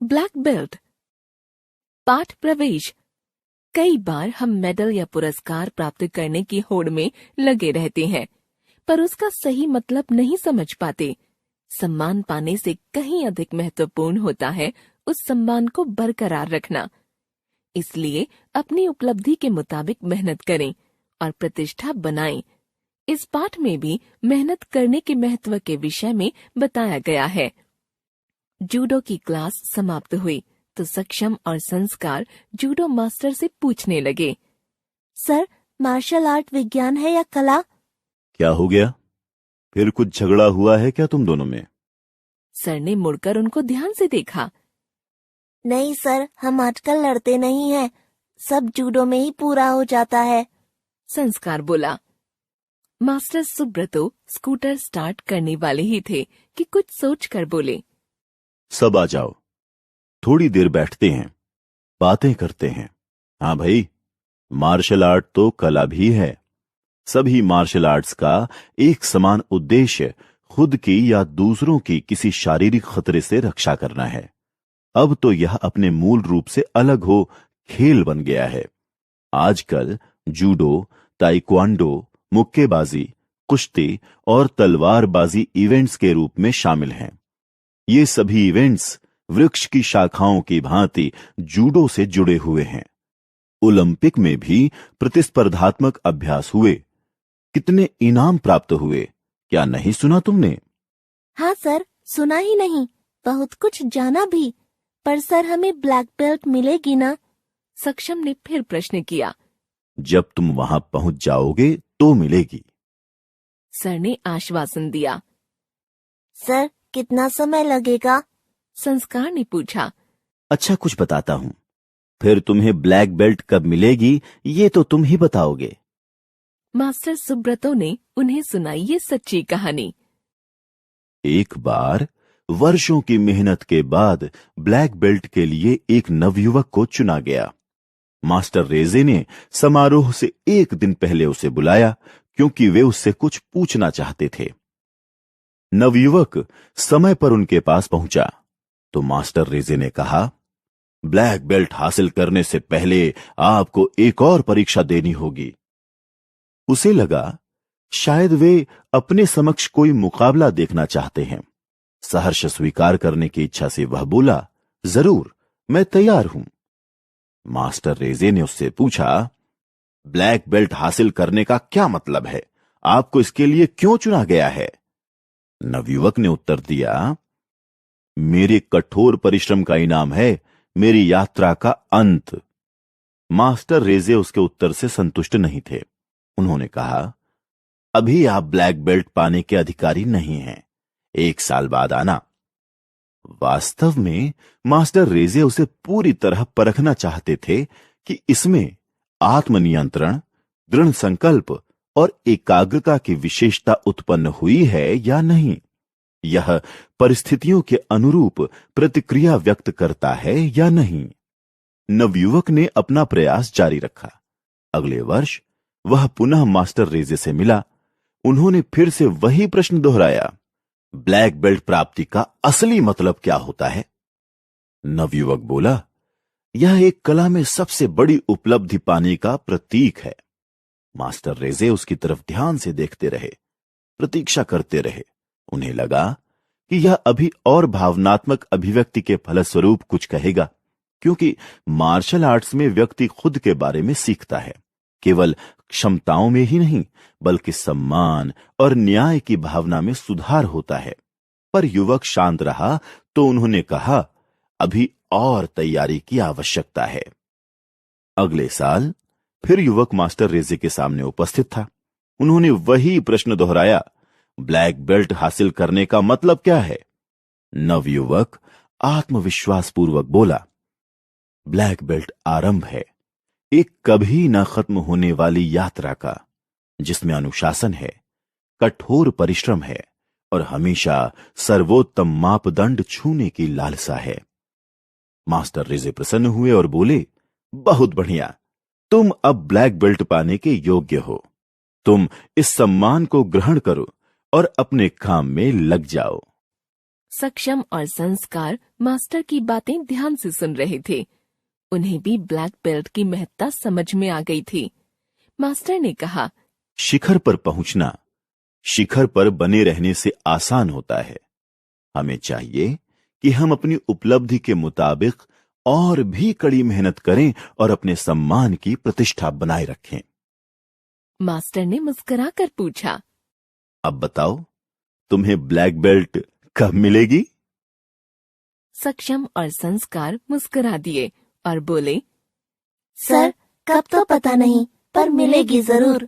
Black belt. पाठ प्रवेश। कई बार हम मेडल या पुरस्कार प्राप्त करने की होड़ में लगे रहते हैं, पर उसका सही मतलब नहीं समझ पाते। सम्मान पाने से कहीं अधिक महत्वपूर्ण होता है उस सम्मान को बरकरार रखना। इसलिए अपनी उपलब्धि के मुताबिक मेहनत करें और प्रतिष्ठा बनाएं। इस पाठ में भी मेहनत करने के महत्व के विषय में बताया गया है। जूडो की क्लास समाप्त हुई तो सक्षम और संस्कार जूडो मास्टर से पूछने लगे, सर, मार्शल आर्ट विज्ञान है या कला? क्या हो गया? फिर कुछ झगड़ा हुआ है क्या तुम दोनों में? सर ने मुड़कर उनको ध्यान से देखा। नहीं सर, हम आजकल लड़ते नहीं हैं, सब जूडो में ही पूरा हो जाता है। संस्कार बोला। मास्टर सुब्रतो स्कूटर स्टार्ट करने वाले ही थे कि कुछ सोचकर बोले, सब आ जाओ, थोड़ी देर बैठते हैं, बातें करते हैं। हाँ भाई, मार्शल आर्ट तो कला भी है। सभी मार्शल आर्ट्स का एक समान उद्देश्य खुद की या दूसरों की किसी शारीरिक खतरे से रक्षा करना है। अब तो यह अपने मूल रूप से अलग हो खेल बन गया है। आजकल जूडो, ताइक्वांडो, मुक्केबाजी, कुश्ती और तलवारबाजी इवेंट्स के रूप में शामिल हैं। ये सभी इवेंट्स वृक्ष की शाखाओं की भांति जूडो से जुड़े हुए हैं। ओलंपिक में भी प्रतिस्पर्धात्मक अभ्यास हुए। कितने इनाम प्राप्त हुए, क्या नहीं सुना तुमने? हाँ सर, सुना ही नहीं, बहुत कुछ जाना भी। पर सर, हमें ब्लैक बेल्ट मिलेगी ना? सक्षम ने फिर प्रश्न किया। जब तुम वहां पहुंच जाओगे तो मिलेगी। सर ने आश्वासन दिया। सर, कितना समय लगेगा? संस्कार ने पूछा। अच्छा, कुछ बताता हूं, फिर तुम्हें ब्लैक बेल्ट कब मिलेगी ये तो तुम ही बताओगे। मास्टर सुब्रतो ने उन्हें सुनाई ये सच्ची कहानी। एक बार वर्षों की मेहनत के बाद ब्लैक बेल्ट के लिए एक नवयुवक को चुना गया। मास्टर रेजे ने समारोह से एक दिन पहले उसे बुलाया क्योंकि वे उससे कुछ पूछना चाहते थे। नवयुवक समय पर उनके पास पहुंचा तो मास्टर रेजे ने कहा, ब्लैक बेल्ट हासिल करने से पहले आपको एक और परीक्षा देनी होगी। उसे लगा शायद वे अपने समक्ष कोई मुकाबला देखना चाहते हैं। सहर्ष स्वीकार करने की इच्छा से वह बोला, जरूर, मैं तैयार हूं। मास्टर रेजे ने उससे पूछा, ब्लैक बेल्ट हासिल करने का क्या मतलब है? आपको इसके लिए क्यों चुना गया है? नवयुवक ने उत्तर दिया, मेरे कठोर परिश्रम का इनाम है मेरी यात्रा का अंत। मास्टर रेजे उसके उत्तर से संतुष्ट नहीं थे। उन्होंने कहा, अभी आप ब्लैक बेल्ट पाने के अधिकारी नहीं हैं, 1 साल बाद आना। वास्तव में मास्टर रेजे उसे पूरी तरह परखना चाहते थे कि इसमें आत्मनियंत्रण, दृढ़ संकल्प और एकाग्रता की विशेषता उत्पन्न हुई है या नहीं। यह परिस्थितियों के अनुरूप प्रतिक्रिया व्यक्त करता है या नहीं। नवयुवक ने अपना प्रयास जारी रखा। अगले वर्ष वह पुनः मास्टर रेजे से मिला। उन्होंने फिर से वही प्रश्न दोहराया, ब्लैक बेल्ट प्राप्ति का असली मतलब क्या होता है? नवयुवक बोला, यह एक कला में सबसे बड़ी उपलब्धि पाने का प्रतीक है। मास्टर रेजे उसकी तरफ ध्यान से देखते रहे, प्रतीक्षा करते रहे। उन्हें लगा कि यह अभी और भावनात्मक अभिव्यक्ति के फलस्वरूप कुछ कहेगा, क्योंकि मार्शल आर्ट्स में व्यक्ति खुद के बारे में सीखता है, केवल क्षमताओं में ही नहीं बल्कि सम्मान और न्याय की भावना में सुधार होता है। पर युवक शांत रहा तो उन्होंने कहा, अभी और तैयारी की आवश्यकता है। अगले साल फिर युवक मास्टर रेजे के सामने उपस्थित था। उन्होंने वही प्रश्न दोहराया, ब्लैक बेल्ट हासिल करने का मतलब क्या है? नवयुवक आत्मविश्वास पूर्वक बोला, ब्लैक बेल्ट आरंभ है एक कभी न खत्म होने वाली यात्रा का, जिसमें अनुशासन है, कठोर परिश्रम है और हमेशा सर्वोत्तम मापदंड छूने की लालसा है। मास्टर रेजे प्रसन्न हुए और बोले, बहुत बढ़िया, तुम अब ब्लैक बेल्ट पाने के योग्य हो। तुम इस सम्मान को ग्रहण करो और अपने काम में लग जाओ। सक्षम और संस्कार मास्टर की बातें ध्यान से सुन रहे थे। उन्हें भी ब्लैक बेल्ट की महत्ता समझ में आ गई थी। मास्टर ने कहा, शिखर पर पहुंचना शिखर पर बने रहने से आसान होता है। हमें चाहिए कि हम अपनी उपलब्धि के मुताबिक और भी कड़ी मेहनत करें और अपने सम्मान की प्रतिष्ठा बनाए रखें। मास्टर ने मुस्कुराकर पूछा, अब बताओ, तुम्हें ब्लैक बेल्ट कब मिलेगी? सक्षम और संस्कार मुस्कुरा दिए और बोले, सर, कब तो पता नहीं, पर मिलेगी जरूर।